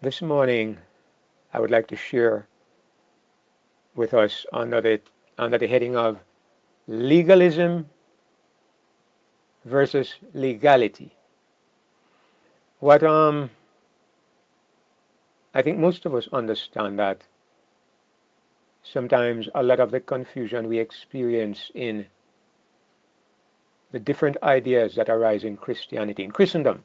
This morning, I would like to share with us under the heading of legalism versus legality. What I think most of us understand that sometimes a lot of the confusion we experience in the different ideas that arise in Christianity, in Christendom,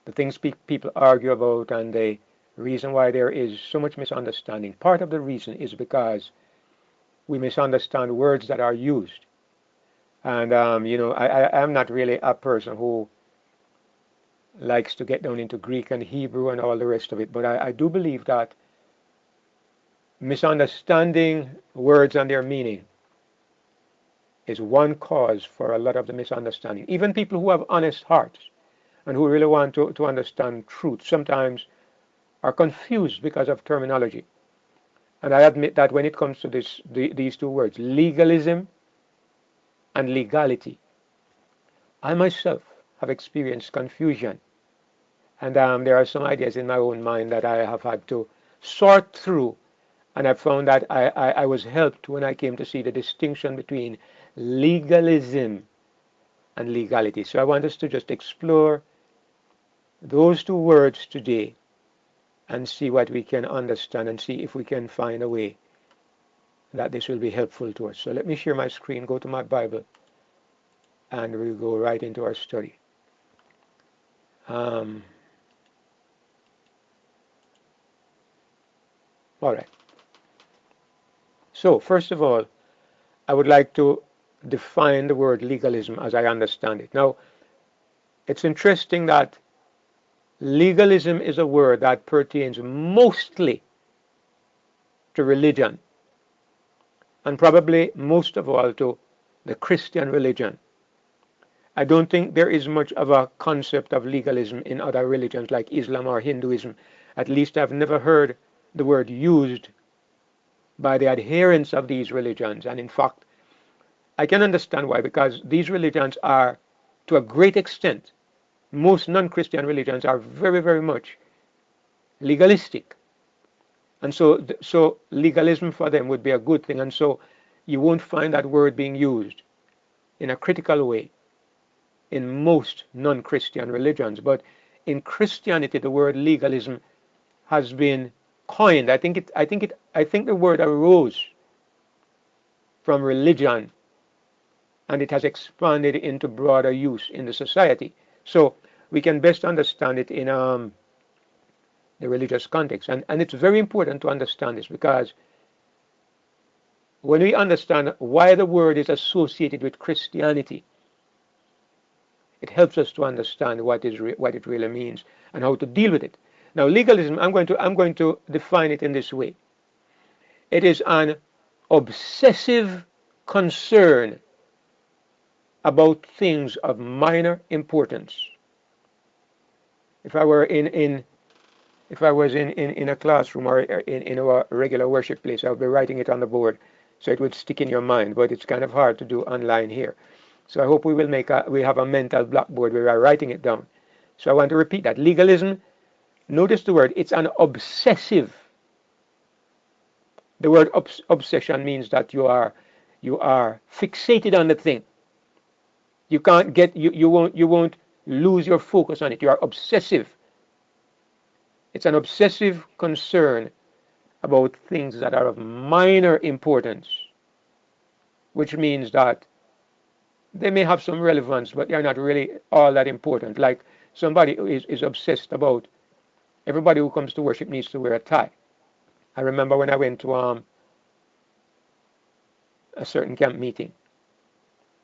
the things people argue about, and the reason why there is so much misunderstanding. Part of the reason is because we misunderstand words that are used. And I'm not really a person who likes to get down into Greek and Hebrew and all the rest of it, but I do believe that misunderstanding words and their meaning is one cause for a lot of the misunderstanding. Even people who have honest hearts and who really want to understand truth sometimes are confused because of terminology. And I admit that when it comes to these two words, legalism and legality, I myself have experienced confusion. And there are some ideas in my own mind that I have had to sort through. And I found that I was helped when I came to see the distinction between legalism and legality. So I want us to just explore those two words today and see what we can understand and see if we can find a way that this will be helpful to us. So let me share my screen, go to my Bible, and we'll go right into our study. All right. So first of all, I would like to define the word legalism as I understand it. Now, it's interesting that legalism is a word that pertains mostly to religion, and probably most of all to the Christian religion. I don't think there is much of a concept of legalism in other religions like Islam or Hinduism. At least I've never heard the word used by the adherents of these religions. And in fact, I can understand why, because these religions are, to a great extent, most non-Christian religions are very, very much legalistic. And so legalism for them would be a good thing. And so you won't find that word being used in a critical way in most non-Christian religions. But in Christianity, the word legalism has been coined. I think the word arose from religion, and it has expanded into broader use in the society. So we can best understand it in the religious context. And it's very important to understand this, because when we understand why the word is associated with Christianity, it helps us to understand what it really means and how to deal with it. Now, legalism, I'm going to define it in this way. It is an obsessive concern about things of minor importance. If I were if I was in a classroom or in a regular worship place, I would be writing it on the board so it would stick in your mind, but it's kind of hard to do online here. So I hope we have a mental blackboard where we are writing it down. So I want to repeat that. Legalism, notice the word, it's an obsessive. The word obsession means that you are fixated on the thing. You can't get you won't lose your focus on it. You are obsessive. It's an obsessive concern about things that are of minor importance, which means that they may have some relevance, but they're not really all that important. Like somebody who is obsessed about everybody who comes to worship needs to wear a tie. I remember when I went to a certain camp meeting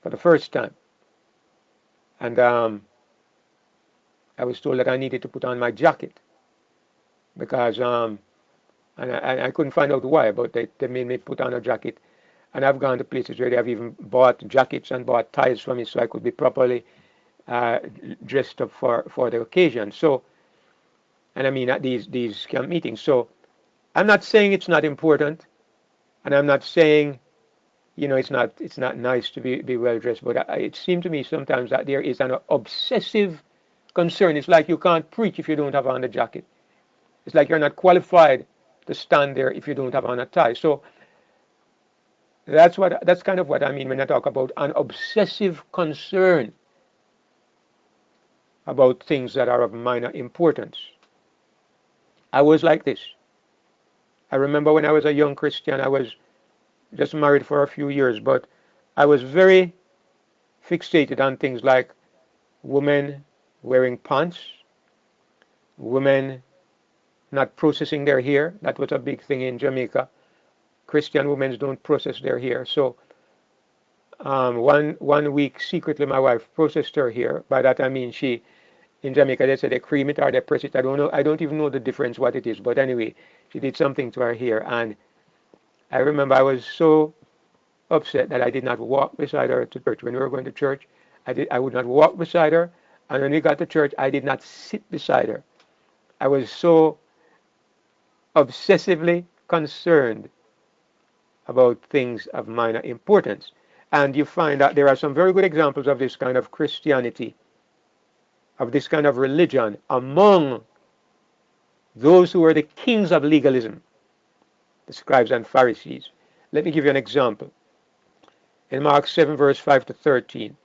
for the first time, and I was told that I needed to put on my jacket because and I couldn't find out why, but they made me put on a jacket. And I've gone to places where they have even bought jackets and bought ties for me so I could be properly uh, dressed up for the occasion. So, and I mean at these camp meetings. So I'm not saying it's not important, and I'm not saying it's not nice to be well dressed, but it seemed to me sometimes that there is an obsessive concern. It's like you can't preach if you don't have on the jacket. It's like you're not qualified to stand there if you don't have on a tie. So that's kind of what I mean when I talk about an obsessive concern about things that are of minor importance. I was like this. I remember when I was a young Christian, I was just married for a few years, but I was very fixated on things like women wearing pants, women not processing their hair. That was a big thing in Jamaica. Christian women don't process their hair. So one week secretly my wife processed her hair. By that I mean she in Jamaica they say they cream it or they press it. I don't know. I don't even know the difference what it is. But anyway, she did something to her hair, and I remember I was so upset that I did not walk beside her to church. When we were going to church, I would not walk beside her, and when we got to church, I did not sit beside her. I was so obsessively concerned about things of minor importance. And you find that there are some very good examples of this kind of Christianity, of this kind of religion among those who were the kings of legalism, the scribes and Pharisees. Let me give you an example. In Mark 7, verse 5 to 13.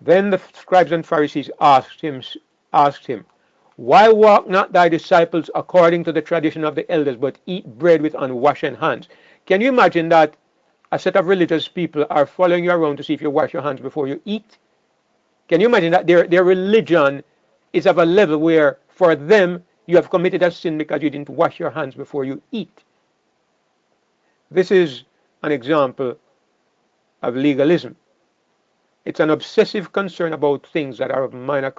Then the scribes and Pharisees asked him, Why walk not thy disciples according to the tradition of the elders, but eat bread with unwashed hands? Can you imagine that a set of religious people are following you around to see if you wash your hands before you eat? Can you imagine that their religion is of a level where for them you have committed a sin because you didn't wash your hands before you eat? This is an example of legalism. It's an obsessive concern about things that are of minor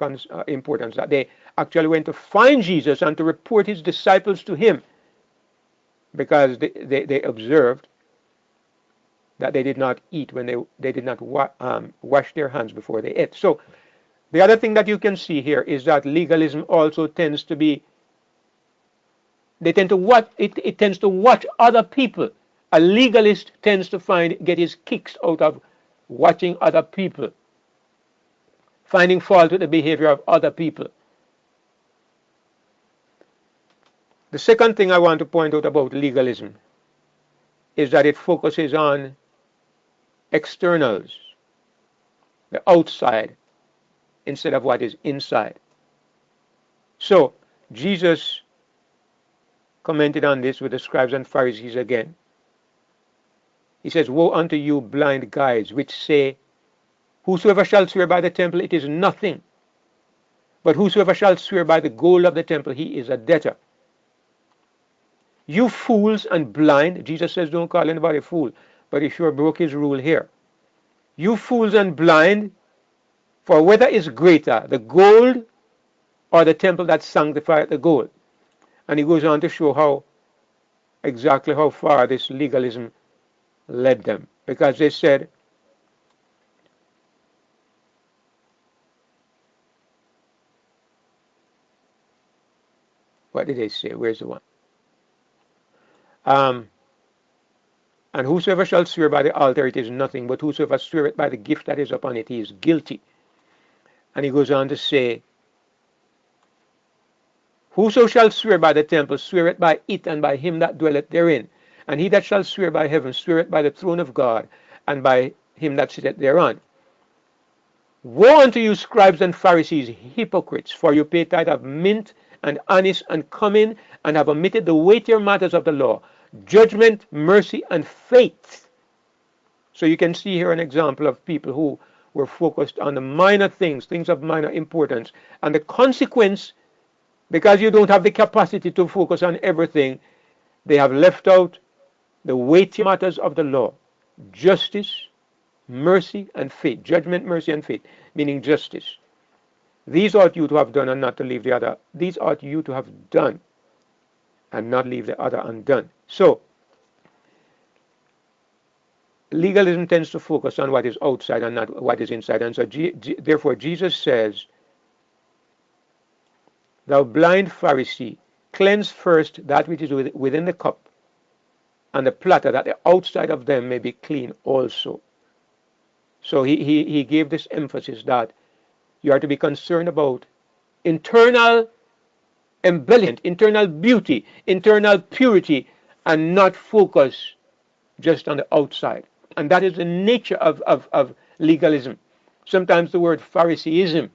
importance, that they actually went to find Jesus and to report his disciples to him because they observed that they did not eat when they did not wash their hands before they ate. So the other thing that you can see here is that legalism also tends to be, it tends to watch other people. A legalist tends to get his kicks out of watching other people, finding fault with the behavior of other people. The second thing I want to point out about legalism is that it focuses on externals, the outside, instead of what is inside. So Jesus commented on this with the scribes and Pharisees again. He says, Woe unto you, blind guides, which say, Whosoever shall swear by the temple, it is nothing. But whosoever shall swear by the gold of the temple, he is a debtor. You fools and blind, Jesus says, don't call anybody a fool, but he sure broke his rule here. You fools and blind, for whether is greater, the gold or the temple that sanctified the gold? And he goes on to show exactly how far this legalism led them. Because they said, what did they say? Where's the one? And whosoever shall swear by the altar, it is nothing, but whosoever sweareth by the gift that is upon it, he is guilty. And he goes on to say, Whoso shall swear by the temple, sweareth by it and by him that dwelleth therein. And he that shall swear by heaven, sweareth by the throne of God, and by him that sitteth thereon. Woe unto you, scribes and Pharisees, hypocrites, for you pay tithe of mint and anise and cumin, and have omitted the weightier matters of the law, judgment, mercy, and faith. So you can see here an example of people who were focused on the minor things, things of minor importance. And the consequence, because you don't have the capacity to focus on everything, they have left out the weighty matters of the law, justice, mercy, and faith. Judgment, mercy, and faith, meaning justice. These ought you to have done and not to leave the other. These ought you to have done and not leave the other undone. So, legalism tends to focus on what is outside and not what is inside. And so, therefore, Jesus says, Thou blind Pharisee, cleanse first that which is within the cup and the platter, that the outside of them may be clean also. So he gave this emphasis that you are to be concerned about internal embellishment, internal beauty, internal purity, and not focus just on the outside. And that is the nature of legalism. Sometimes the word Phariseeism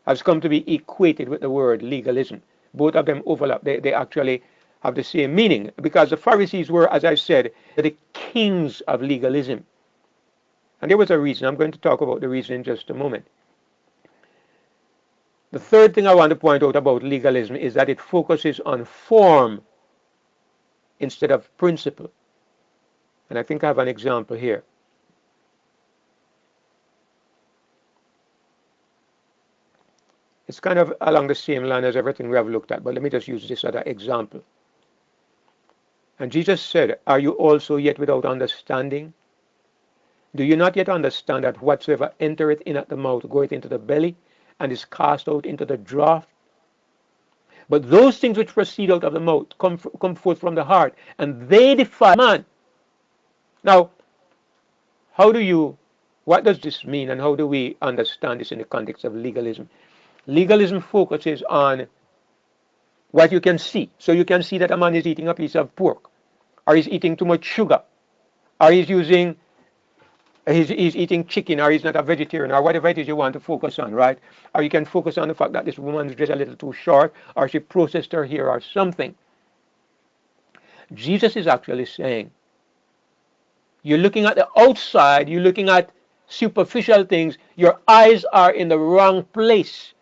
has come to be equated with the word legalism. Both of them overlap. They actually have the same meaning, because the Pharisees were, as I said, the kings of legalism. And there was a reason. I'm going to talk about the reason in just a moment. The third thing I want to point out about legalism is that it focuses on form instead of principle. And I think I have an example here. It's kind of along the same line as everything we have looked at, but let me just use this as an example. And Jesus said, "Are you also yet without understanding? Do you not yet understand that whatsoever entereth in at the mouth goeth into the belly, and is cast out into the draught? But those things which proceed out of the mouth come forth from the heart, and they defile man." Now, what does this mean, and how do we understand this in the context of legalism? Legalism focuses on what you can see. So you can see that a man is eating a piece of pork, or he's eating too much sugar, or he's eating chicken, or he's not a vegetarian, or whatever it is you want to focus on, right? Or you can focus on the fact that this woman's dressed a little too short, or she processed her hair, or something. Jesus is actually saying, you're looking at the outside, you're looking at superficial things, your eyes are in the wrong place.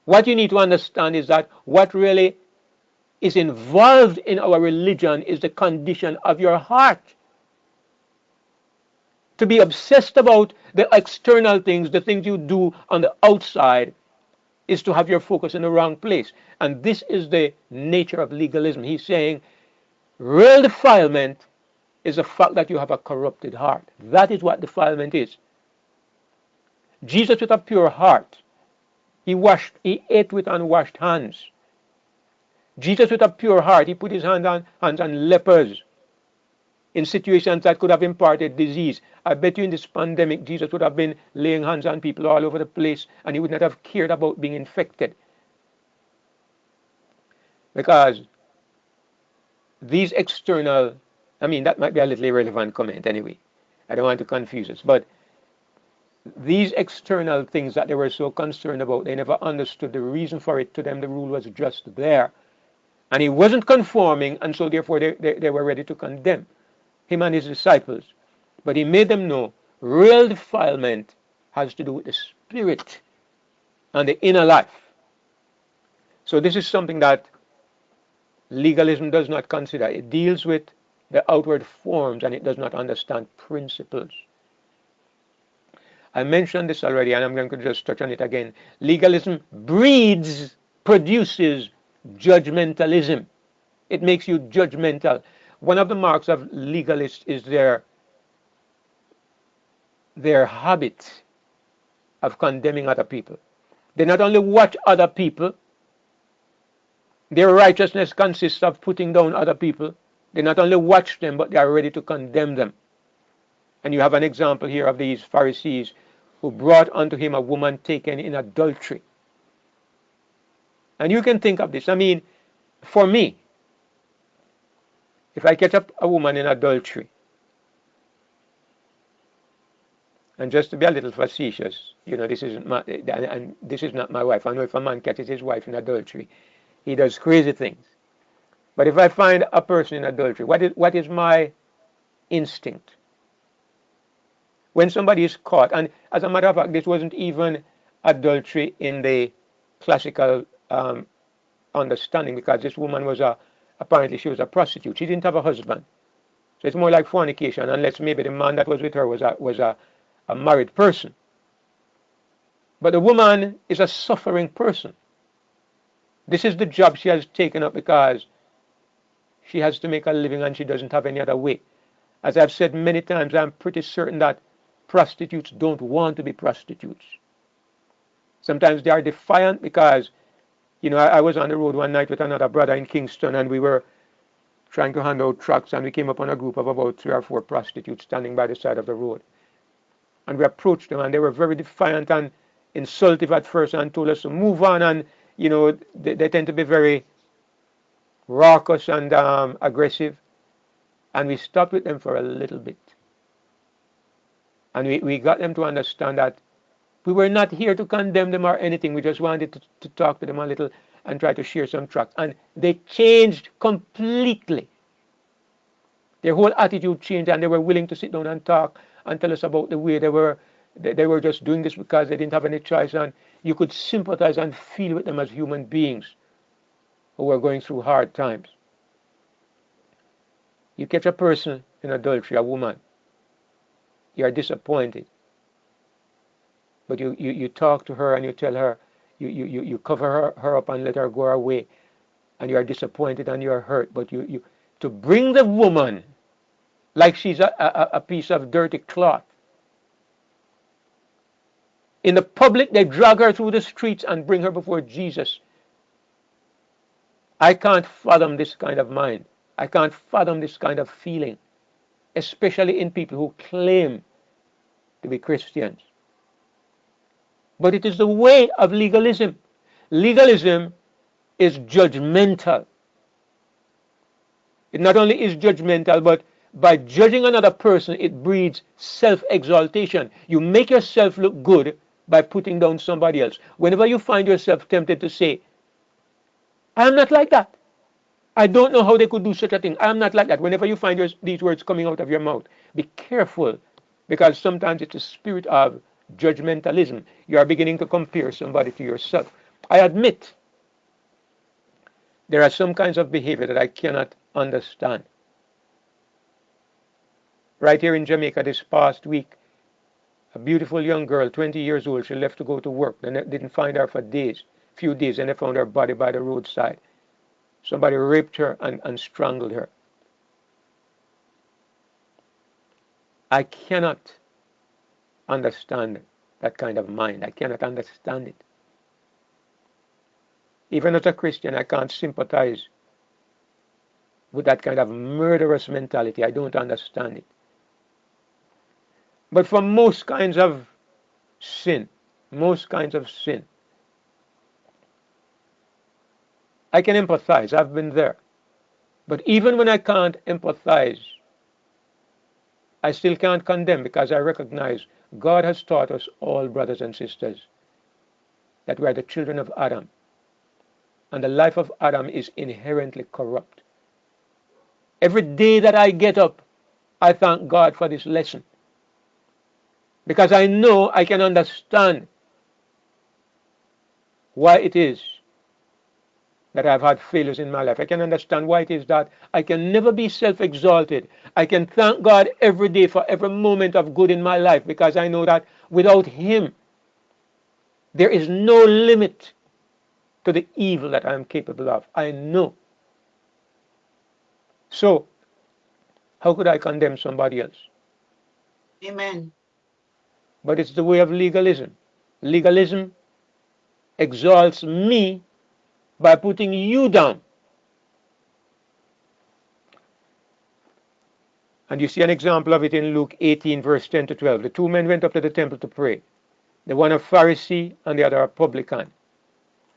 What you need to understand is that what really is involved in our religion is the condition of your heart. To be obsessed about the external things, the things you do on the outside, is to have your focus in the wrong place. And this is the nature of legalism. He's saying real defilement is the fact that you have a corrupted heart. That is what defilement is. Jesus with a pure heart, he ate with unwashed hands. Jesus with a pure heart, he put his hands on lepers in situations that could have imparted disease. I bet you in this pandemic, Jesus would have been laying hands on people all over the place, and he would not have cared about being infected. Because these external, that might be a little irrelevant comment anyway. I don't want to confuse us, but these external things that they were so concerned about, they never understood the reason for it. To them, the rule was just there. And he wasn't conforming, and so therefore they were ready to condemn him and his disciples. But he made them know real defilement has to do with the spirit and the inner life. So this is something that legalism does not consider. It deals with the outward forms, and it does not understand principles. I mentioned this already, and I'm going to just touch on it again. Legalism produces judgmentalism. It makes you judgmental. One of the marks of legalists is their habit of condemning other people. They not only watch other people, their righteousness consists of putting down other people. They not only watch them, but they are ready to condemn them. And you have an example here of these Pharisees who brought unto him a woman taken in adultery. And you can think of this. For me, if I catch up a woman in adultery, and just to be a little facetious, this isn't this is not my wife. I know if a man catches his wife in adultery, he does crazy things. But if I find a person in adultery, what is my instinct? When somebody is caught, and as a matter of fact, this wasn't even adultery in the classical understanding, because this woman apparently she was a prostitute. She didn't have a husband. So it's more like fornication, unless maybe the man that was with her was a married person. But the woman is a suffering person. This is the job she has taken up because she has to make a living and she doesn't have any other way. As I've said many times, I'm pretty certain that prostitutes don't want to be prostitutes. Sometimes they are defiant because, I was on the road one night with another brother in Kingston, and we were trying to hand out tracts, and we came upon a group of about 3 or 4 prostitutes standing by the side of the road. And we approached them, and they were very defiant, and insultive at first and told us to move on, and they tend to be very raucous and aggressive, and we stopped with them for a little bit, and we got them to understand that we were not here to condemn them or anything. We just wanted to talk to them a little and try to share some tract, and they changed completely. Their whole attitude changed, and they were willing to sit down and talk and tell us about the way they were just doing this because they didn't have any choice, and you could sympathize and feel with them as human beings who were going through hard times. You catch a person in adultery, a woman, you are disappointed, but you talk to her and you tell her, you cover her up and let her go away, and you are disappointed and you are hurt, but you to bring the woman like she's a piece of dirty cloth. In the public, they drag her through the streets and bring her before Jesus. I can't fathom this kind of mind. I can't fathom this kind of feeling, especially in people who claim to be Christians. But it is the way of legalism. Legalism is judgmental. It not only is judgmental, but by judging another person, it breeds self-exaltation. You make yourself look good by putting down somebody else. Whenever you find yourself tempted to say, I am not like that. I don't know how they could do such a thing. I am not like that. Whenever you find these words coming out of your mouth, be careful, because sometimes it's a spirit of judgmentalism. You are beginning to compare somebody to yourself. I admit there are some kinds of behavior that I cannot understand. Right here in Jamaica this past week, a beautiful young girl, 20 years old, she left to go to work. They didn't find her for few days, and they found her body by the roadside. Somebody raped her and strangled her. I cannot understand that kind of mind. I cannot understand it. Even as a Christian, I can't sympathize with that kind of murderous mentality. I don't understand it. But for most kinds of sin, I can empathize. I've been there. But even when I can't empathize, I still can't condemn, because I recognize God has taught us all, brothers and sisters, that we are the children of Adam. And the life of Adam is inherently corrupt. Every day that I get up, I thank God for this lesson, because I know I can understand why it is that I've had failures in my life. I can understand why it is that I can never be self-exalted. I can thank God every day for every moment of good in my life, because I know that without Him, there is no limit to the evil that I am capable of. I know. So, how could I condemn somebody else? Amen. But it's the way of legalism. Legalism exalts me by putting you down. And you see an example of it in Luke 18, verse 10 to 12. The two men went up to the temple to pray. The one a Pharisee and the other a publican.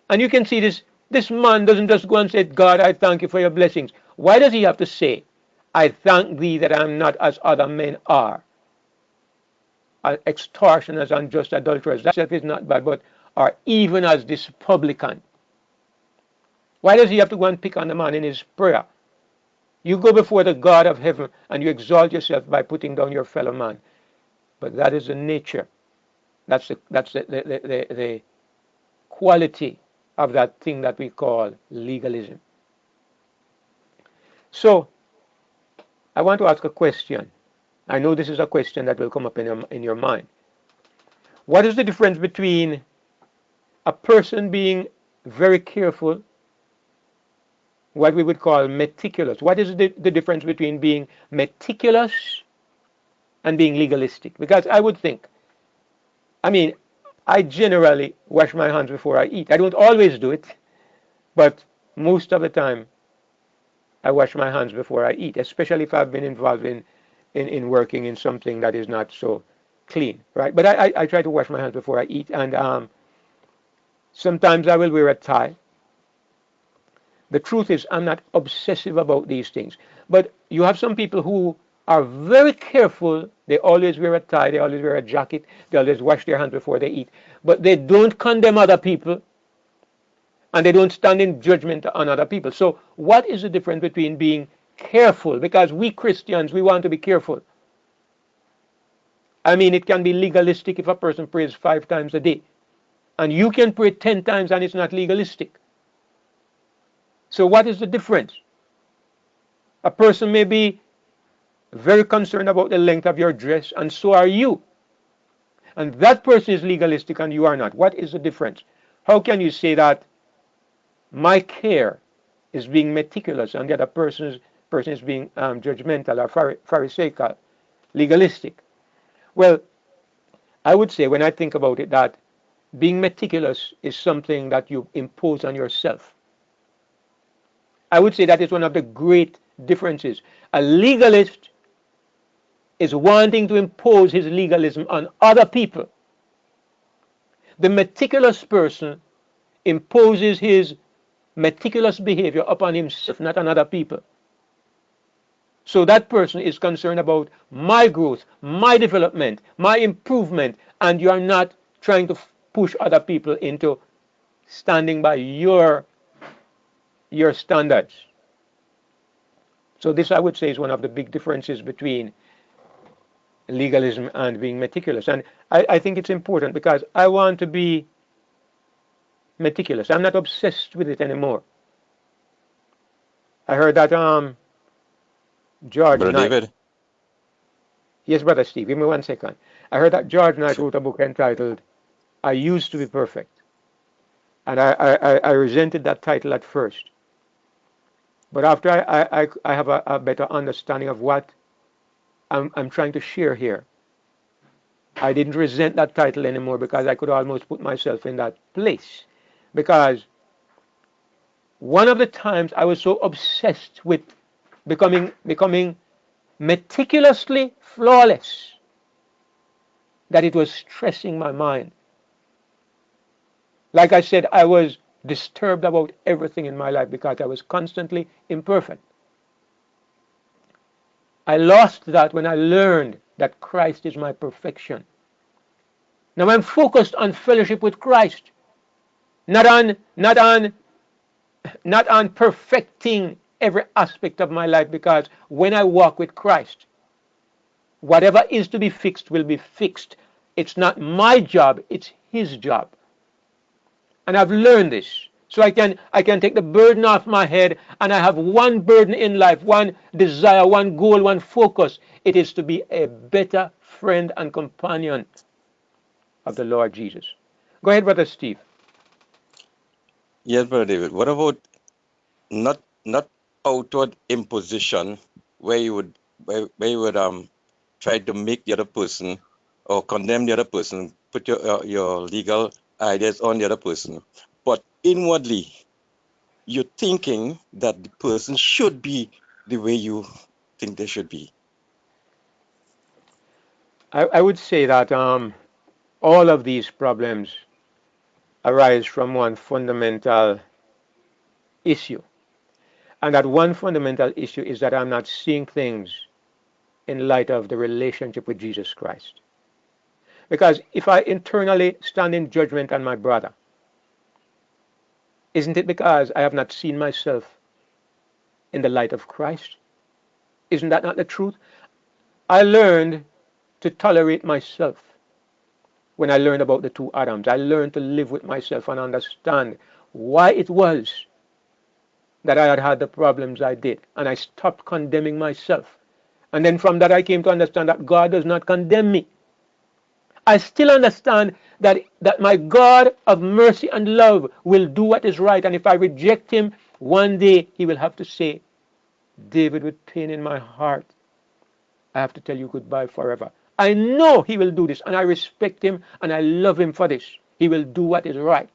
And you can see this man doesn't just go and say, God, I thank you for your blessings. Why does he have to say, I thank thee that I am not as other men are? Extortioners, unjust adulterers. That itself is not bad, but are even as this publican. Why does he have to go and pick on the man in his prayer? You go before the God of heaven and you exalt yourself by putting down your fellow man. But that is the nature. That's the quality of that thing that we call legalism. So, I want to ask a question. I know this is a question that will come up in your mind. What is the difference between a person being very careful, what we would call meticulous? What is the difference between being meticulous and being legalistic? Because I would think, I generally wash my hands before I eat. I don't always do it, but most of the time I wash my hands before I eat, especially if I've been involved in working in something that is not so clean, right? But I try to wash my hands before I eat, and sometimes I will wear a tie. The truth is, I'm not obsessive about these things. But you have some people who are very careful. They always wear a tie, they always wear a jacket, they always wash their hands before they eat. But they don't condemn other people, and they don't stand in judgment on other people. So, what is the difference between being careful? Because we Christians, we want to be careful. I mean, it can be legalistic if a person prays 5 times a day, and you can pray 10 times and it's not legalistic. So, what is the difference? A person may be very concerned about the length of your dress, and so are you. And that person is legalistic and you are not. What is the difference? How can you say that my care is being meticulous and the other person is being judgmental or pharisaical, legalistic? Well, I would say when I think about it that being meticulous is something that you impose on yourself. I would say that is one of the great differences. A legalist is wanting to impose his legalism on other people. The meticulous person imposes his meticulous behavior upon himself, not on other people. So that person is concerned about my growth, my development, my improvement, and you are not trying to push other people into standing by your standards. So this, I would say, is one of the big differences between legalism and being meticulous. And I think it's important because I want to be meticulous. I'm not obsessed with it anymore. I heard that George Brother Knight. David. Yes, brother Steve, give me 1 second. I heard that George Knight wrote a book entitled I Used to Be Perfect. And I resented that title at first. But after I have a better understanding of what I'm trying to share here, I didn't resent that title anymore because I could almost put myself in that place. Because one of the times I was so obsessed with becoming meticulously flawless that it was stressing my mind. Like I said, I was disturbed about everything in my life because I was constantly imperfect. I lost that when I learned that Christ is my perfection. Now I'm focused on fellowship with Christ, not on not on not on perfecting every aspect of my life, because when I walk with Christ, whatever is to be fixed will be fixed. It's not my job, it's his job. And I've learned this. So I can take the burden off my head, and I have one burden in life, one desire, one goal, one focus. It is to be a better friend and companion of the Lord Jesus. Go ahead, Brother Steve. Yes, Brother David. What about not outward imposition where you would try to make the other person or condemn the other person, put your legal ideas on the other person, but inwardly you're thinking that the person should be the way you think they should be. I would say that all of these problems arise from one fundamental issue. And that one fundamental issue is that I'm not seeing things in light of the relationship with Jesus Christ. Because if I internally stand in judgment on my brother, isn't it because I have not seen myself in the light of Christ? Isn't that not the truth? I learned to tolerate myself when I learned about the two Adams. I learned to live with myself and understand why it was that I had had the problems I did. And I stopped condemning myself. And then from that I came to understand that God does not condemn me. I still understand that my God of mercy and love will do what is right. And if I reject him, one day he will have to say, David, with pain in my heart, I have to tell you goodbye forever. I know he will do this, and I respect him, and I love him for this. He will do what is right.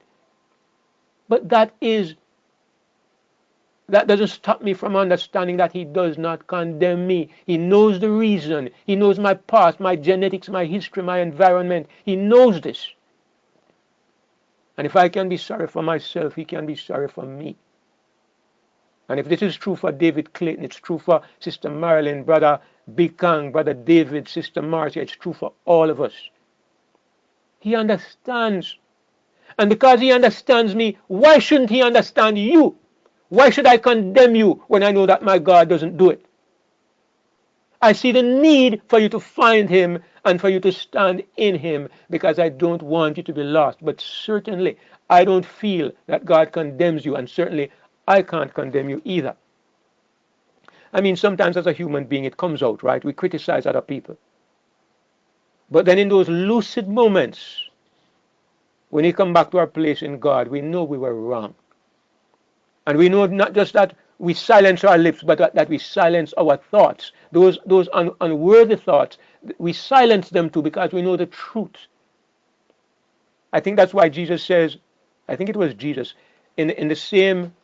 But that is That doesn't stop me from understanding that he does not condemn me. He knows the reason. He knows my past, my genetics, my history, my environment. He knows this. And if I can be sorry for myself, he can be sorry for me. And if this is true for David Clayton, it's true for Sister Marilyn, Brother Bikang, Brother David, Sister Marcia, it's true for all of us. He understands. And because he understands me, why shouldn't he understand you? Why should I condemn you when I know that my God doesn't do it? I see the need for you to find him and for you to stand in him, because I don't want you to be lost. But certainly, I don't feel that God condemns you, and certainly I can't condemn you either. I mean, sometimes as a human being, it comes out, right? We criticize other people. But then in those lucid moments, when we come back to our place in God, we know we were wrong. And we know not just that we silence our lips, but that we silence our thoughts. Those unworthy thoughts, we silence them too, because we know the truth. I think that's why Jesus says, I think it was Jesus, in the same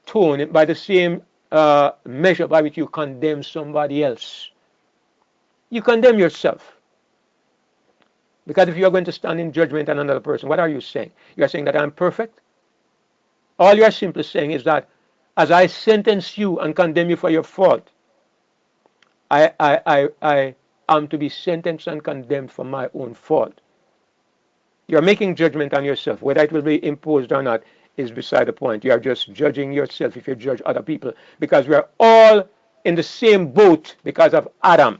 tone, by the same measure by which you condemn somebody else, you condemn yourself. Because if you are going to stand in judgment on another person, what are you saying? You are saying that I'm perfect? All you are simply saying is that as I sentence you and condemn you for your fault, I am to be sentenced and condemned for my own fault. You are making judgment on yourself. Whether it will be imposed or not is beside the point. You are just judging yourself if you judge other people, because we are all in the same boat because of Adam.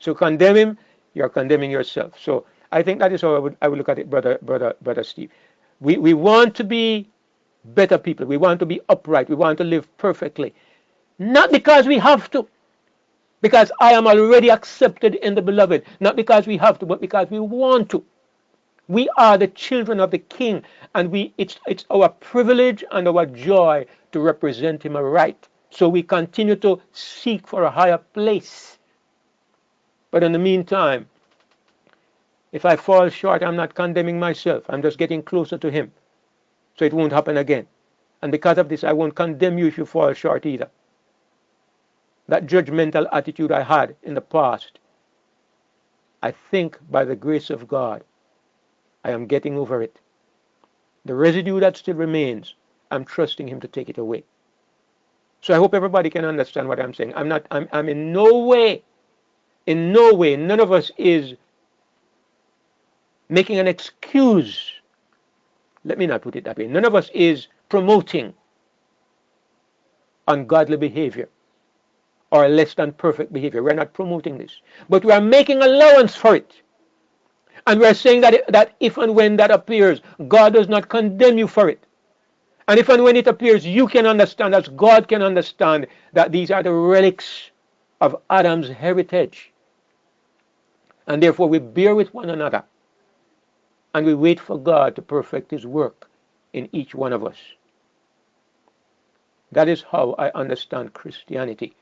So condemn him, you are condemning yourself. So I think that is how I would look at it, brother Steve. We want to be better people. We want to be upright. We want to live perfectly. Not because we have to, because I am already accepted in the beloved. Not because we have to, but because we want to. We are the children of the King, and it's our privilege and our joy to represent him aright. So we continue to seek for a higher place. But in the meantime, if I fall short, I'm not condemning myself. I'm just getting closer to him, so it won't happen again. And because of this, I won't condemn you if you fall short either. That judgmental attitude I had in the past, I think by the grace of God, I am getting over it. The residue that still remains, I'm trusting him to take it away. So I hope everybody can understand what I'm saying. I'm in no way, none of us is making an excuse. Let me not put it that way. None of us is promoting ungodly behavior or less than perfect behavior. We're not promoting this. But we are making allowance for it. And we're saying that if and when that appears, God does not condemn you for it. And if and when it appears, you can understand, as God can understand, that these are the relics of Adam's heritage. And therefore we bear with one another. And we wait for God to perfect his work in each one of us. That is how I understand Christianity.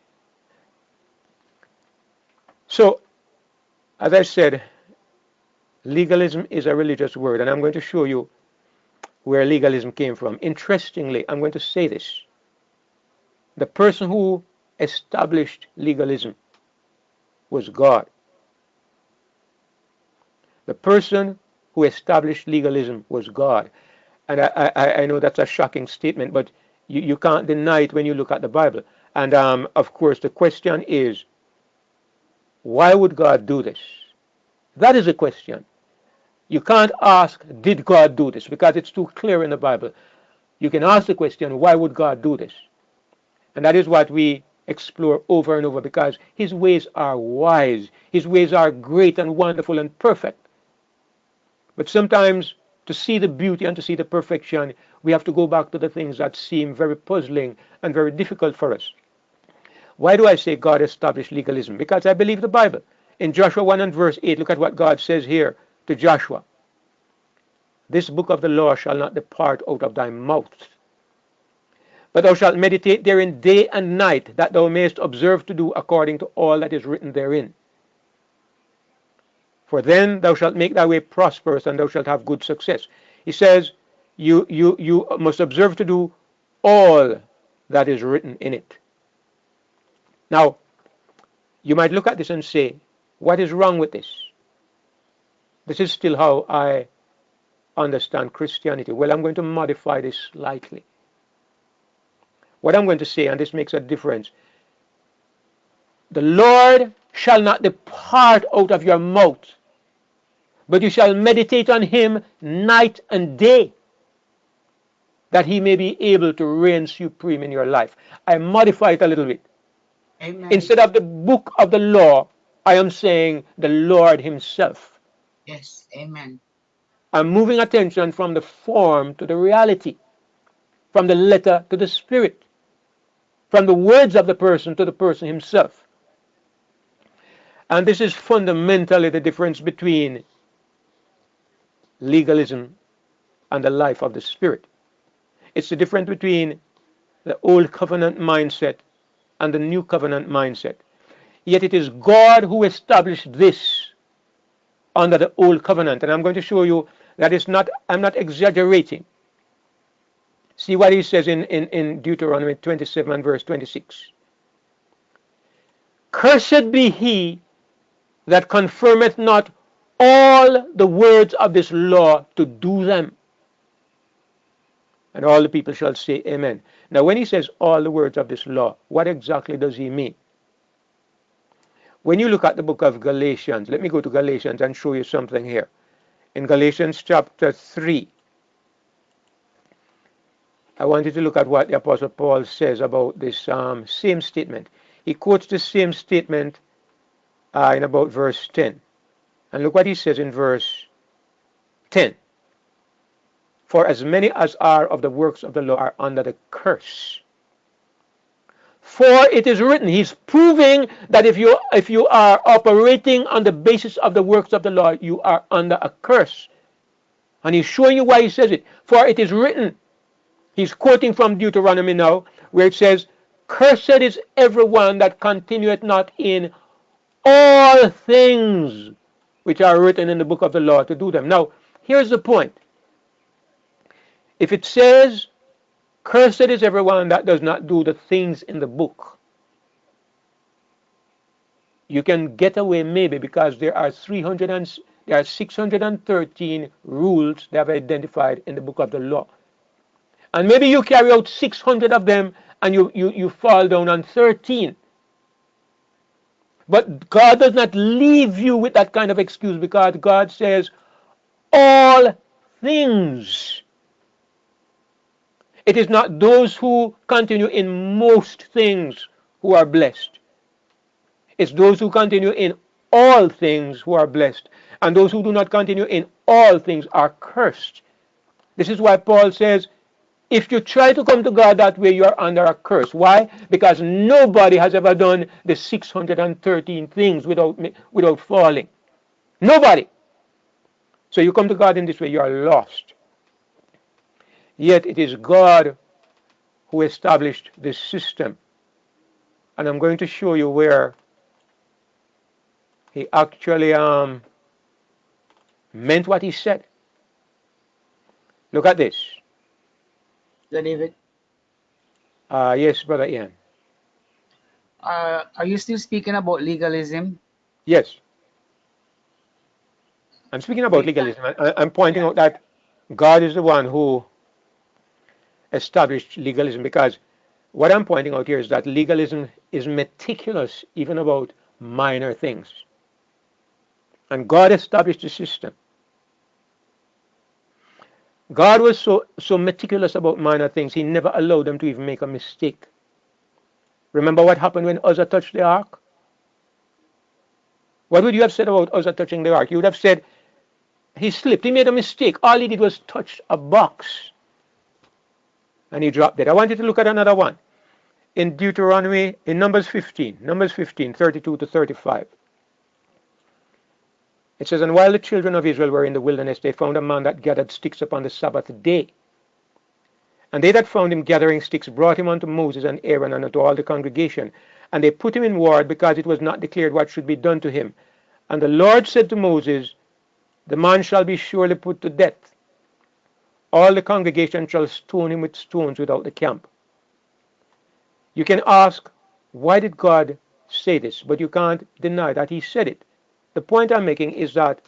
So, as I said, legalism is a religious word, and I'm going to show you where legalism came from. Interestingly, I'm going to say this. The person who established legalism was God. The person who established legalism was God. And I know that's a shocking statement, but you can't deny it when you look at the Bible. And of course, the question is, why would God do this? That is the question. You can't ask, did God do this? Because it's too clear in the Bible. You can ask the question, why would God do this? And that is what we explore over and over, because his ways are wise. His ways are great and wonderful and perfect. But sometimes, to see the beauty and to see the perfection, we have to go back to the things that seem very puzzling and very difficult for us. Why do I say God established legalism? Because I believe the Bible. In Joshua 1 and verse 8, look at what God says here to Joshua. This book of the law shall not depart out of thy mouth, but thou shalt meditate therein day and night, that thou mayest observe to do according to all that is written therein. For then thou shalt make thy way prosperous, and thou shalt have good success. He says, you must observe to do all that is written in it. Now, you might look at this and say, what is wrong with this? This is still how I understand Christianity. Well, I'm going to modify this slightly. What I'm going to say, and this makes a difference, the Lord shall not depart out of your mouth, but you shall meditate on him night and day, that he may be able to reign supreme in your life. I modify it a little bit. Amen. Instead of the book of the law, I am saying the Lord himself. Yes. Amen. I'm moving attention from the form to the reality, from the letter to the spirit, from the words of the person to the person himself. And this is fundamentally the difference between legalism and the life of the spirit. It's the difference between the old covenant mindset and the new covenant mindset. Yet it is God who established this under the old covenant. And I'm going to show you that I'm not exaggerating. See what he says in Deuteronomy 27 and verse 26. Cursed be he that confirmeth not all the words of this law to do them. And all the people shall say amen. Now when he says all the words of this law, what exactly does he mean? When you look at the book of Galatians, let me go to Galatians and show you something here. In Galatians chapter 3, I want you to look at what the Apostle Paul says about this same statement. He quotes the same statement in about verse 10. And look what he says in verse 10. For as many as are of the works of the law are under the curse. For it is written, he's proving that if you are operating on the basis of the works of the law, you are under a curse. And he's showing you why he says it. For it is written, he's quoting from Deuteronomy now, where it says, cursed is everyone that continueth not in all things which are written in the book of the law to do them. Now, here's the point. If it says, cursed is everyone that does not do the things in the book, you can get away maybe because there are 613 rules they have identified in the book of the law. And maybe you carry out 600 of them and you fall down on 13. But God does not leave you with that kind of excuse, because God says all things. It is not those who continue in most things who are blessed. It's those who continue in all things who are blessed. And those who do not continue in all things are cursed. This is why Paul says, if you try to come to God that way, you are under a curse. Why? Because nobody has ever done the 613 things without falling. Nobody. So you come to God in this way, you are lost. Yet it is God who established this system. And I'm going to show you where he actually meant what he said. Look at this. Brother David, Yes, Brother Ian. are you still speaking about legalism? Yes. I'm speaking about legalism. I'm pointing out that God is the one who established legalism, because what I'm pointing out here is that legalism is meticulous even about minor things. And God established the system. God was so meticulous about minor things, he never allowed them to even make a mistake. Remember what happened when Uzzah touched the ark? What would you have said about Uzzah touching the ark? You would have said, he slipped, he made a mistake. All he did was touch a box. And he dropped it. I want you to look at another one. In Deuteronomy, in Numbers 15, 32 to 35. It says, and while the children of Israel were in the wilderness, they found a man that gathered sticks upon the Sabbath day. And they that found him gathering sticks brought him unto Moses and Aaron and unto all the congregation. And they put him in ward, because it was not declared what should be done to him. And the Lord said to Moses, the man shall be surely put to death. All the congregation shall stone him with stones without the camp. You can ask, why did God say this? But you can't deny that he said it. The point I'm making is that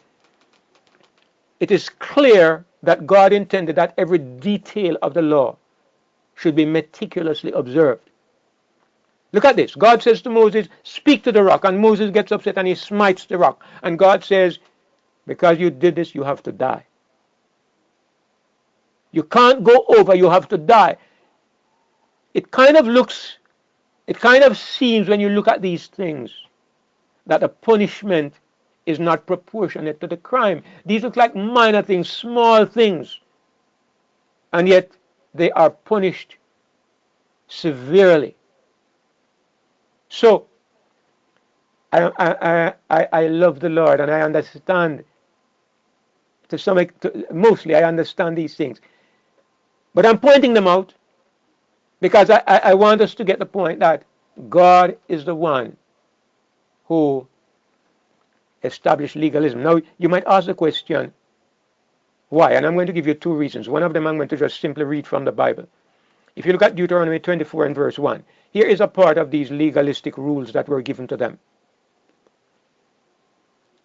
it is clear that God intended that every detail of the law should be meticulously observed. Look at this. God says to Moses, speak to the rock. And Moses gets upset and he smites the rock. And God says, because you did this, you have to die. You can't go over, you have to die. It kind of seems when you look at these things that the punishment is not proportionate to the crime. These look like minor things, small things, and yet they are punished severely. So I love the Lord, and I understand mostly I understand these things, but I'm pointing them out because I want us to get the point that God is the one who established legalism. Now you might ask the question, why? And I'm going to give you two reasons. One of them I'm going to just simply read from the Bible. If you look at Deuteronomy 24 and verse 1, here is a part of these legalistic rules that were given to them.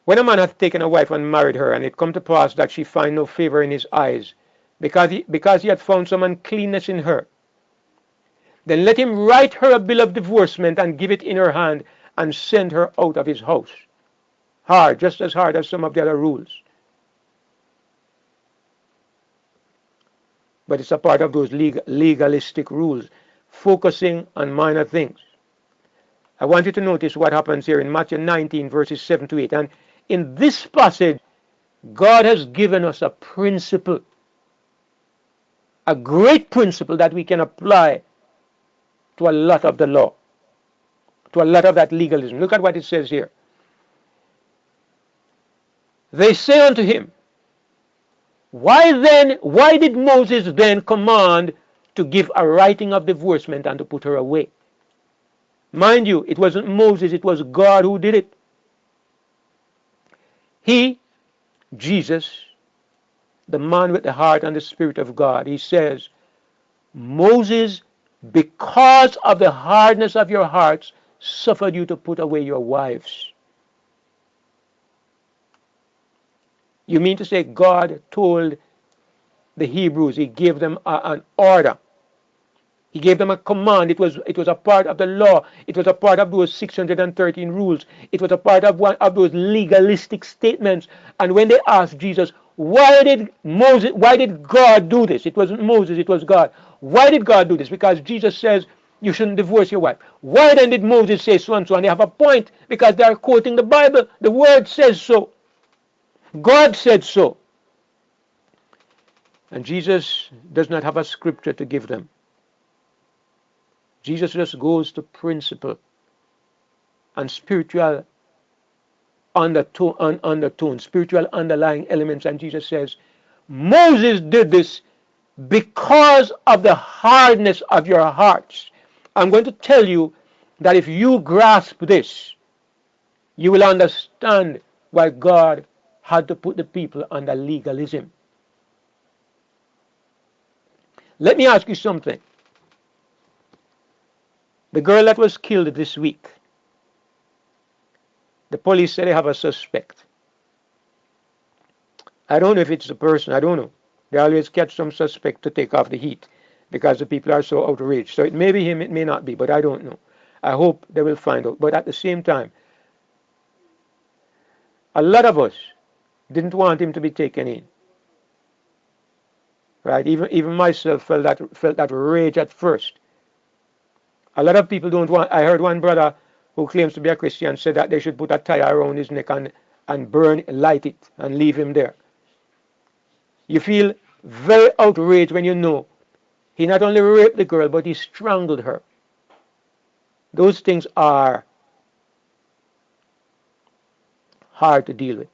When a man hath taken a wife and married her, and it come to pass that she find no favor in his eyes, because he had found some uncleanness in her, then let him write her a bill of divorcement and give it in her hand and send her out of his house. Hard, just as hard as some of the other rules. But it's a part of those legalistic rules, focusing on minor things. I want you to notice what happens here in Matthew 19, verses 7 to 8. And in this passage, God has given us a principle, a great principle that we can apply to a lot of the law, to a lot of that legalism. Look at what it says here. They say unto him, why did Moses then command to give a writing of divorcement and to put her away? Mind you, it wasn't Moses, it was God who did it. He, Jesus, the man with the heart and the spirit of God, he says, Moses, because of the hardness of your hearts, suffered you to put away your wives. You mean to say God told the Hebrews, he gave them an order. He gave them a command. It was a part of the law. It was a part of those 613 rules. It was a part of one of those legalistic statements. And when they asked Jesus, why did God do this? It wasn't Moses, it was God. Why did God do this? Because Jesus says you shouldn't divorce your wife. Why then did Moses say so and so? And they have a point because they are quoting the Bible. The word says so. God said so. And Jesus does not have a scripture to give them. Jesus just goes to principle and spiritual undertone, spiritual underlying elements. And Jesus says, Moses did this because of the hardness of your hearts. I'm going to tell you that if you grasp this, you will understand why God had to put the people under legalism. Let me ask you something. The girl that was killed this week, the police say they have a suspect. I don't know if it's a person, I don't know. They always catch some suspect to take off the heat because the people are so outraged. So it may be him, it may not be, but I don't know. I hope they will find out. But at the same time, a lot of us didn't want him to be taken in. Right? Even myself felt that rage at first. A lot of people don't want. I heard one brother who claims to be a Christian said that they should put a tie around his neck and light it, and leave him there. You feel very outraged when you know he not only raped the girl, but he strangled her. Those things are hard to deal with.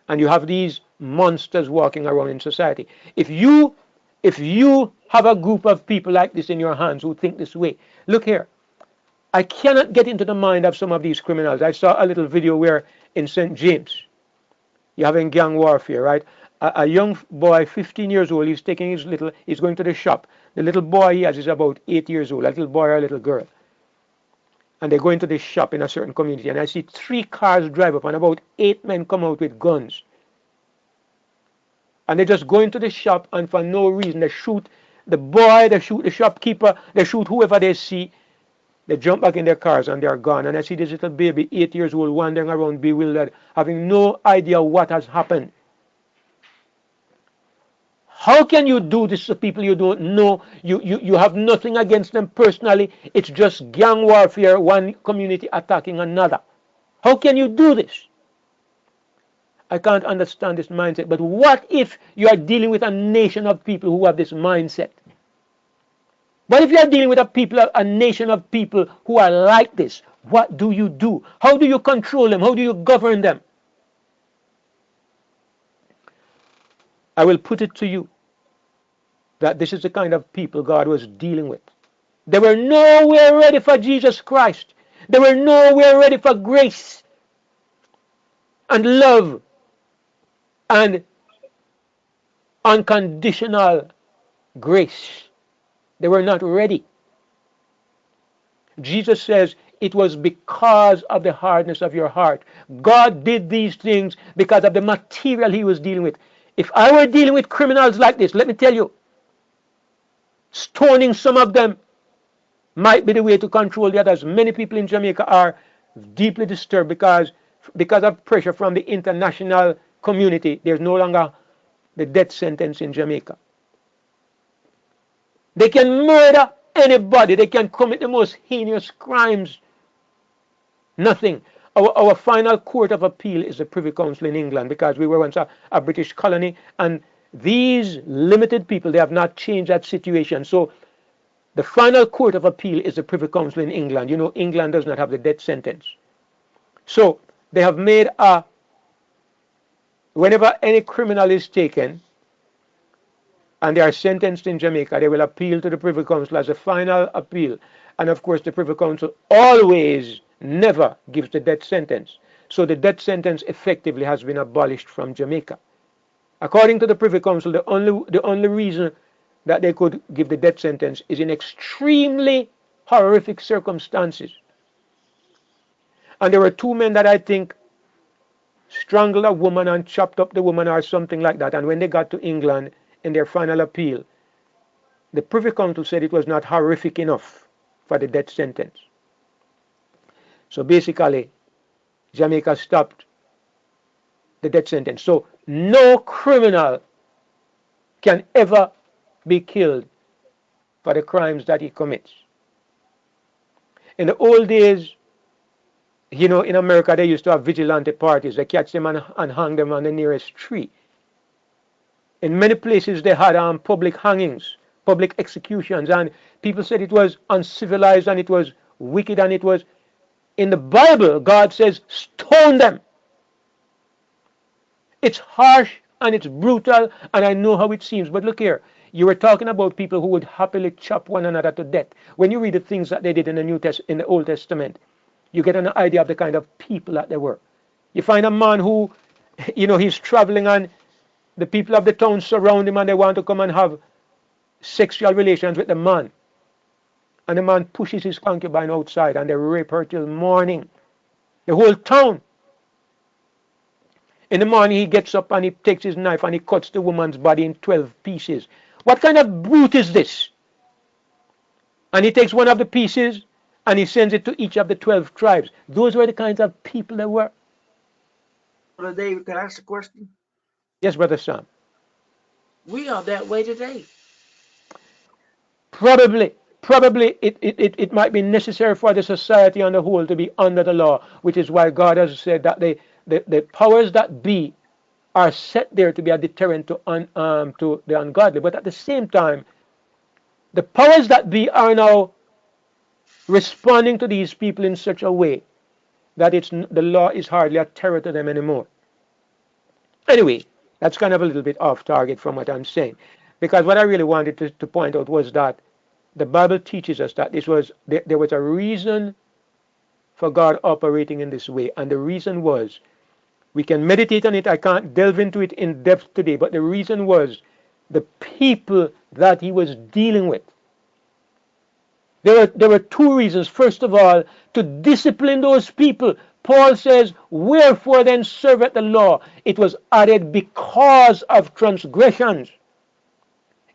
And you have these monsters walking around in society. If you have a group of people like this in your hands who think this way, look here. I cannot get into the mind of some of these criminals. I saw a little video where in St. James, you're having gang warfare, right? A young boy, 15 years old, he's going to the shop. The little boy he has is about 8 years old, a little boy or a little girl. And they go into this shop in a certain community, and I see 3 cars drive up, and about 8 men come out with guns. And they just go into the shop, and for no reason, they shoot the boy, they shoot the shopkeeper, they shoot whoever they see. They jump back in their cars, and they're gone. And I see this little baby, 8 years old, wandering around bewildered, having no idea what has happened. How can you do this to people you don't know? You have nothing against them personally. It's just gang warfare, one community attacking another. How can you do this? I can't understand this mindset. But what if you are dealing with a nation of people who have this mindset? What if you are dealing with a nation of people who are like this? What do you do? How do you control them? How do you govern them? I will put it to you that this is the kind of people God was dealing with. They were nowhere ready for Jesus Christ. They were nowhere ready for grace and love and unconditional grace. They were not ready. Jesus says it was because of the hardness of your heart. God did these things because of the material he was dealing with. If I were dealing with criminals like this, let me tell you, stoning some of them might be the way to control the others. Many people in Jamaica are deeply disturbed because of pressure from the international community. There's no longer the death sentence in Jamaica. They can murder anybody. They can commit the most heinous crimes. Nothing. Our final court of appeal is the Privy Council in England, because we were once a British colony, and these limited people, they have not changed that situation. So the final court of appeal is the Privy Council in England. You know, England does not have the death sentence. So they have made whenever any criminal is taken and they are sentenced in Jamaica, they will appeal to the Privy Council as a final appeal. And of course, the Privy Council always never gives the death sentence. So the death sentence effectively has been abolished from Jamaica. According to the Privy Council, the only reason that they could give the death sentence is in extremely horrific circumstances. And there were 2 men that I think strangled a woman and chopped up the woman or something like that. And when they got to England in their final appeal, the Privy Council said it was not horrific enough for the death sentence. So basically, Jamaica stopped the death sentence. So no criminal can ever be killed for the crimes that he commits. In the old days, you know, in America, they used to have vigilante parties. They catch them and hang them on the nearest tree. In many places, they had public hangings, public executions, and people said it was uncivilized and it was wicked, and it was. In the Bible, God says, stone them. It's harsh and it's brutal, and I know how it seems. But look here, you were talking about people who would happily chop one another to death. When you read the things that they did in the Old Testament, you get an idea of the kind of people that they were. You find a man who, you know, he's traveling, and the people of the town surround him and they want to come and have sexual relations with the man. And the man pushes his concubine outside and they rape her till morning. The whole town. In the morning he gets up and he takes his knife and he cuts the woman's body in 12 pieces. What kind of brute is this? And he takes one of the pieces and he sends it to each of the 12 tribes. Those were the kinds of people they were. Brother David, can I ask a question? Yes, Brother Sam. We are that way today. Probably it might be necessary for the society on the whole to be under the law, which is why God has said that the powers that be are set there to be a deterrent to the ungodly. But at the same time, the powers that be are now responding to these people in such a way that the law is hardly a terror to them anymore. Anyway, that's kind of a little bit off target from what I'm saying, because what I really wanted to point out was that the Bible teaches us that there was a reason for God operating in this way, and the reason was We can meditate on it. I can't delve into it in depth today, but the reason was the people that he was dealing with. There were two reasons. First of all, to discipline those people. Paul says, wherefore then serveth the law? It was added because of transgressions.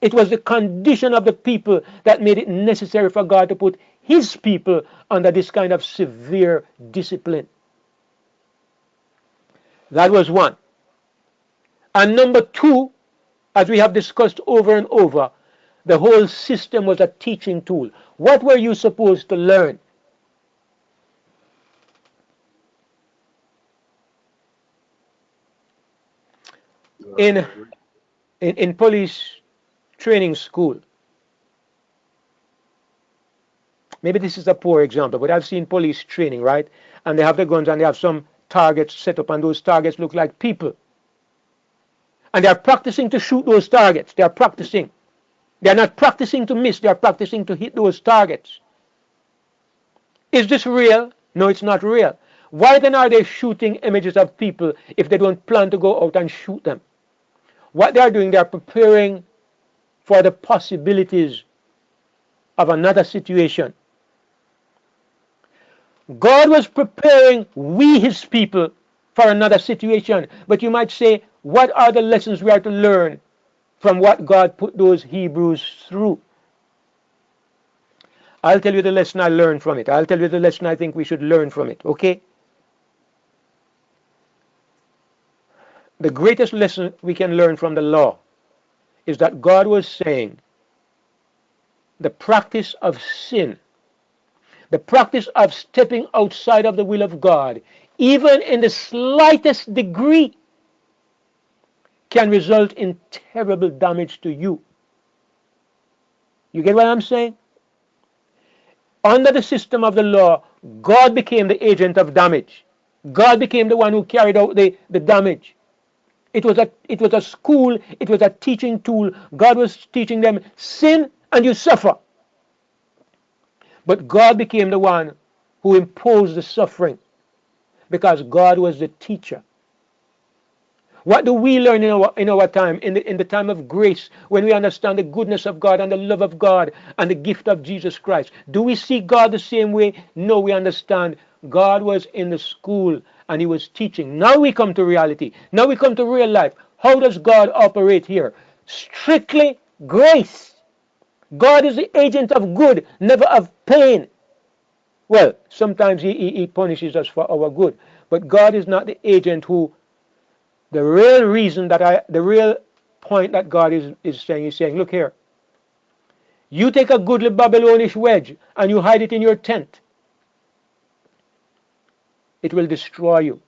It was the condition of the people that made it necessary for God to put his people under this kind of severe discipline. That was one. And number two, as we have discussed over and over, the whole system was a teaching tool. What were you supposed to learn? In police training school, maybe this is a poor example, but I've seen police training, right? And they have the guns and they have some targets set up, and those targets look like people. And they are practicing to shoot those targets. They are practicing. They are not practicing to miss. They are practicing to hit those targets. Is this real? No, it's not real. Why then are they shooting images of people if they don't plan to go out and shoot them? What they are doing, they are preparing for the possibilities of another situation. God was preparing we, his people, for another situation. But you might say, what are the lessons we are to learn from what God put those Hebrews through? I'll tell you the lesson I learned from it. I'll tell you the lesson I think we should learn from it, okay? The greatest lesson we can learn from the law is that God was saying the practice of sin, the practice of stepping outside of the will of God, even in the slightest degree, can result in terrible damage to you. You get what I'm saying? Under the system of the law, God became the agent of damage. God became the one who carried out the damage. It was a school, it was a teaching tool. God was teaching them, sin and you suffer. But God became the one who imposed the suffering because God was the teacher. What do we learn in our time, in the time of grace, when we understand the goodness of God and the love of God and the gift of Jesus Christ? Do we see God the same way? No, we understand God was in the school and he was teaching. Now we come to reality. Now we come to real life. How does God operate here? Strictly grace. God is the agent of good, never of pain. Well, sometimes he punishes us for our good, but God is not the agent who. The real point that God is saying, he's saying, look here. You take a goodly Babylonish wedge and you hide it in your tent. It will destroy you.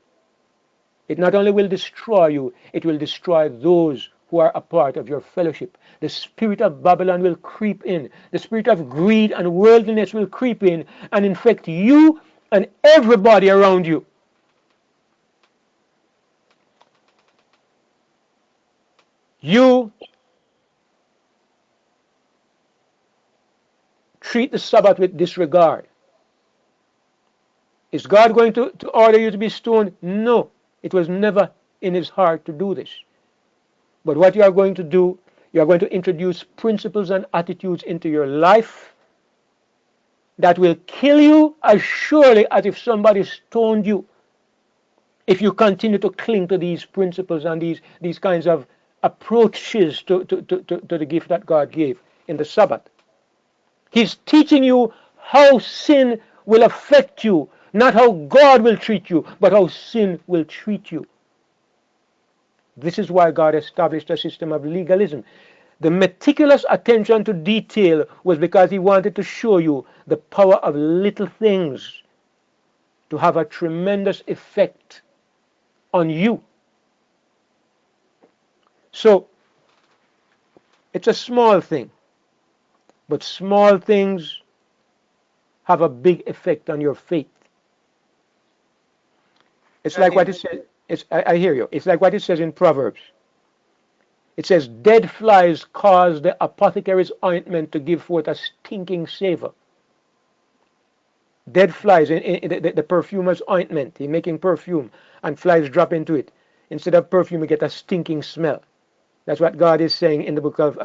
It not only will destroy you, it will destroy those who are a part of your fellowship. The spirit of Babylon will creep in. The spirit of greed and worldliness will creep in and infect you and everybody around you. You treat the Sabbath with disregard. Is God going to order you to be stoned? No. It was never in his heart to do this. But what you are going to do, you are going to introduce principles and attitudes into your life that will kill you as surely as if somebody stoned you. If you continue to cling to these principles and these kinds of approaches to the gift that God gave in the Sabbath. He's teaching you how sin will affect you, not how God will treat you, but how sin will treat you. This is why God established a system of legalism. The meticulous attention to detail was because he wanted to show you the power of little things to have a tremendous effect on you. So, it's a small thing, but small things have a big effect on your faith. It's like what it says. I hear you. It's like what it says in Proverbs. It says, dead flies cause the apothecary's ointment to give forth a stinking savor. Dead flies in the perfumer's ointment. He's making perfume, and flies drop into it. Instead of perfume, you get a stinking smell. That's what God is saying in the book of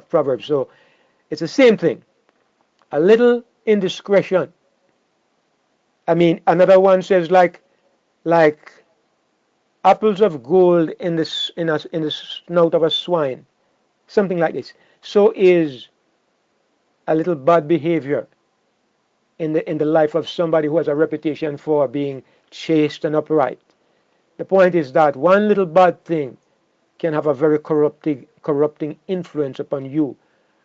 Proverbs. So it's the same thing. A little indiscretion. I mean, another one says like apples of gold in the snout of a swine, something like this. So is a little bad behavior in the life of somebody who has a reputation for being chaste and upright. The point is that one little bad thing can have a very corrupting influence upon you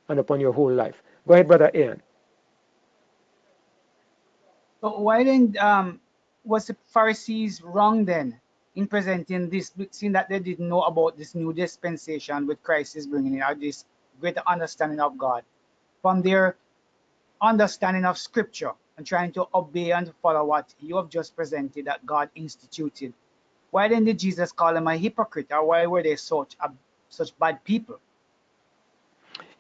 and upon your whole life. Go ahead, brother Ian. So why then was the Pharisees wrong then in presenting this, seeing that they didn't know about this new dispensation with Christ is bringing in, or this greater understanding of God, from their understanding of Scripture and trying to obey and follow what you have just presented that God instituted? Why then did Jesus call them a hypocrite, or why were they such bad people?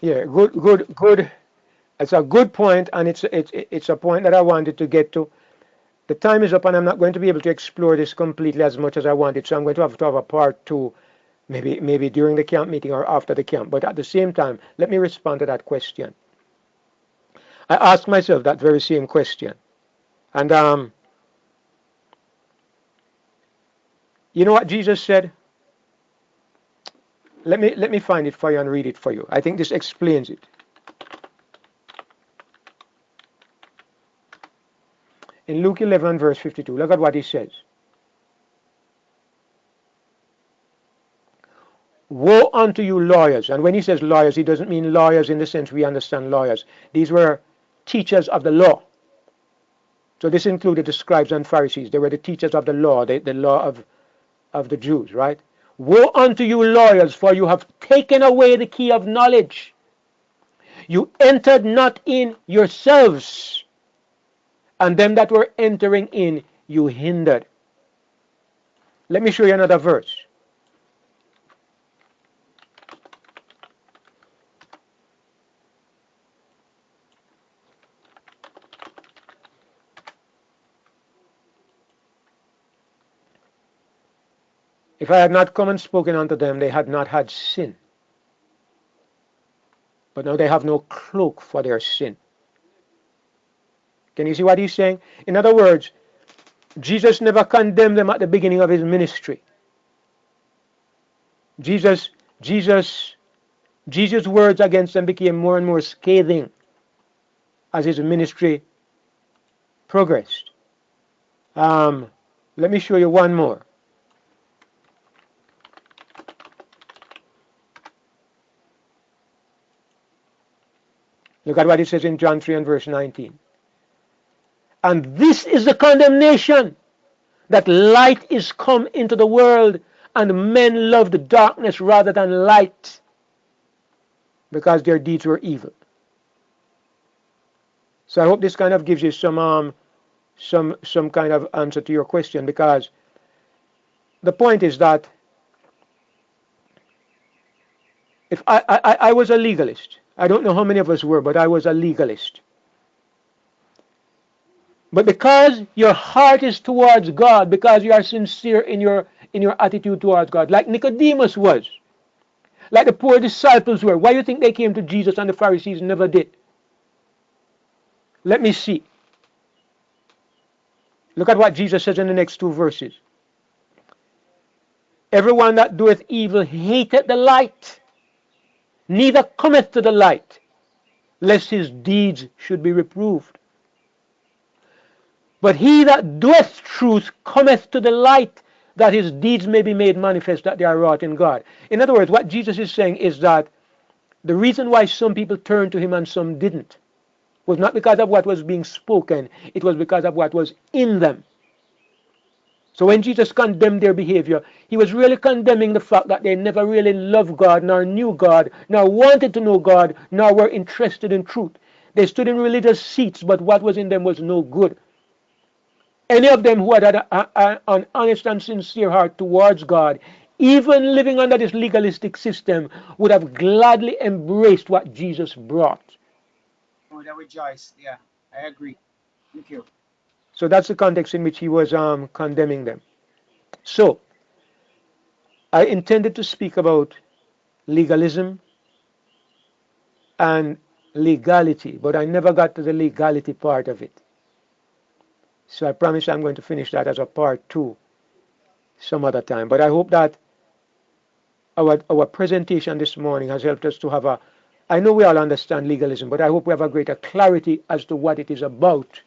Yeah, good. It's a good point, and it's a point that I wanted to get to. The time is up, and I'm not going to be able to explore this completely as much as I wanted. So I'm going to have a part two, maybe during the camp meeting or after the camp. But at the same time, let me respond to that question. I asked myself that very same question, and you know what Jesus said? Let me find it for you and read it for you. I think this explains it. In Luke 11, verse 52, look at what he says. Woe unto you lawyers. And when he says lawyers, he doesn't mean lawyers in the sense we understand lawyers. These were teachers of the law. So this included the scribes and Pharisees. They were the teachers of the law, the law of the Jews, right? Woe unto you lawyers, for you have taken away the key of knowledge. You entered not in yourselves, and them that were entering in you hindered. Let me show you another verse. If I had not come and spoken unto them, they had not had sin. But now they have no cloak for their sin. Can you see what he's saying? In other words, Jesus never condemned them at the beginning of his ministry. Jesus' words against them became more and more scathing as his ministry progressed. Let me show you one more. Look at what it says in John 3 and verse 19. And this is the condemnation, that light is come into the world, and men loved darkness rather than light, because their deeds were evil. So I hope this kind of gives you some kind of answer to your question, because the point is that if I was a legalist, I don't know how many of us were, but I was a legalist. But because your heart is towards God, because you are sincere in your attitude towards God, like Nicodemus was, like the poor disciples were, why do you think they came to Jesus and the Pharisees never did? Let me see. Look at what Jesus says in the next two verses. Everyone that doeth evil hateth the light, neither cometh to the light, lest his deeds should be reproved. But he that doeth truth cometh to the light, that his deeds may be made manifest that they are wrought in God. In other words, what Jesus is saying is that the reason why some people turned to him and some didn't was not because of what was being spoken, it was because of what was in them. So when Jesus condemned their behavior, he was really condemning the fact that they never really loved God, nor knew God, nor wanted to know God, nor were interested in truth. They stood in religious seats, but what was in them was no good. Any of them who had an honest and sincere heart towards God, even living under this legalistic system, would have gladly embraced what Jesus brought. Oh, they rejoice. Yeah, I agree. Thank you. So that's the context in which he was condemning them. So I intended to speak about legalism and legality, but I never got to the legality part of it. So I promise I'm going to finish that as a part two some other time. But I hope that our presentation this morning has helped us to have a, I know we all understand legalism, but I hope we have a greater clarity as to what it is about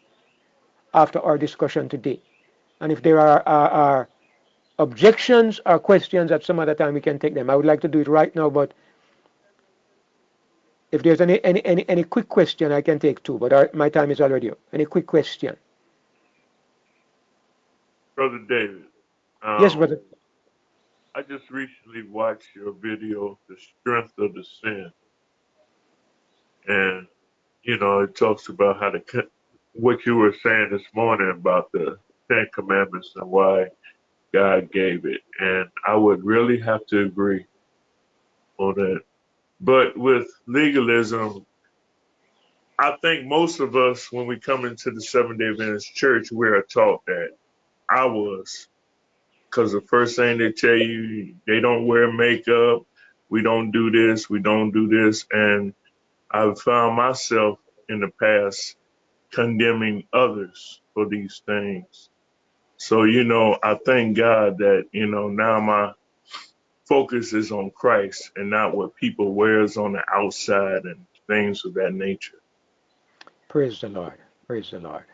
after our discussion today. And if there are objections or questions at some other time, we can take them. I would like to do it right now, but if there's any quick question, I can take two, but my time is already up. Any quick question? Brother David, Yes, brother. I just recently watched your video, The Strength of the Sin. And, it talks about what you were saying this morning about the Ten Commandments and why God gave it. And I would really have to agree on that. But with legalism, I think most of us, when we come into the Seventh-day Adventist Church, we are taught that. I was. Because the first thing they tell you, they don't wear makeup, we don't do this, we don't do this. And I've found myself in the past condemning others for these things. So, I thank God that, now my focus is on Christ and not what people wears on the outside and things of that nature. Praise the Lord. Praise the Lord.